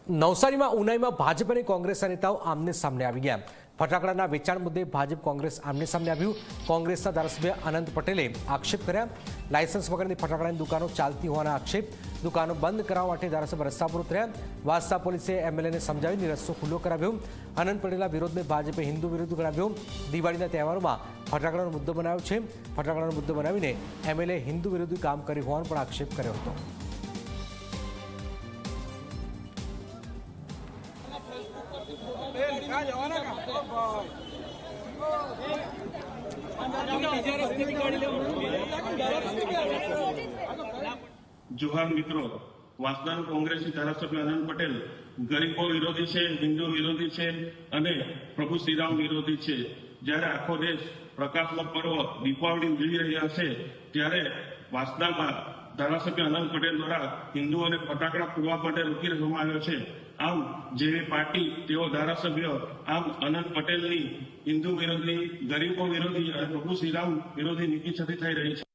નવસારીમાં ઉનાઈમાં ભાજપ અને કોંગ્રેસના નેતાઓ આમને સામને આવી ગયા। ફટાકડાના વેચાણ મુદ્દે ભાજપ કોંગ્રેસ આમને સામને આવ્યું। કોંગ્રેસના ધારાસભ્ય અનંત પટેલે આક્ષેપ કર્યા। લાયસન્સ વગરની ફટાકડાની દુકાનો ચાલતી હોવાના આક્ષેપ। દુકાનો બંધ કરાવવા માટે ધારાસભ્ય રસ્તા પર ઉતર્યા। વાંસદા પોલીસે એમએલએને સમજાવીને રસ્તો ખુલ્લો કરાવ્યો। અનંત પટેલના વિરોધને ભાજપે હિન્દુ વિરોધ ગણાવ્યો। દિવાળીના તહેવારોમાં ફટાકડાનો મુદ્દો બનાવ્યો છે। ફટાકડાનો મુદ્દો બનાવીને એમએલએ હિન્દુ વિરોધી કામ કર્યું હોવાનો પણ આક્ષેપ કર્યો હતો। जोहार मित्रों, वासदा कांग्रेसी धारासभ्य अनंत पटेल गरीबों विरोधी है, हिंदू विरोधी है और प्रभु श्रीराम विरोधी है। जयरे आखो देश प्रकाशमय पर्व दीपावली उजवी रह्या छे त्यारे वासदा में धारासभ्य अनंत पटेल द्वारा हिंदू और फटाकड़ा फोड़वा माटे रोकी रखवामां आव्यो छे। आम जे पार्टी तेओ धारासभ्य आम अनंत पटेल हिंदू विरोधी, गरीबों विरोधी और प्रभु श्रीराम विरोधी नीति छती थई रही है।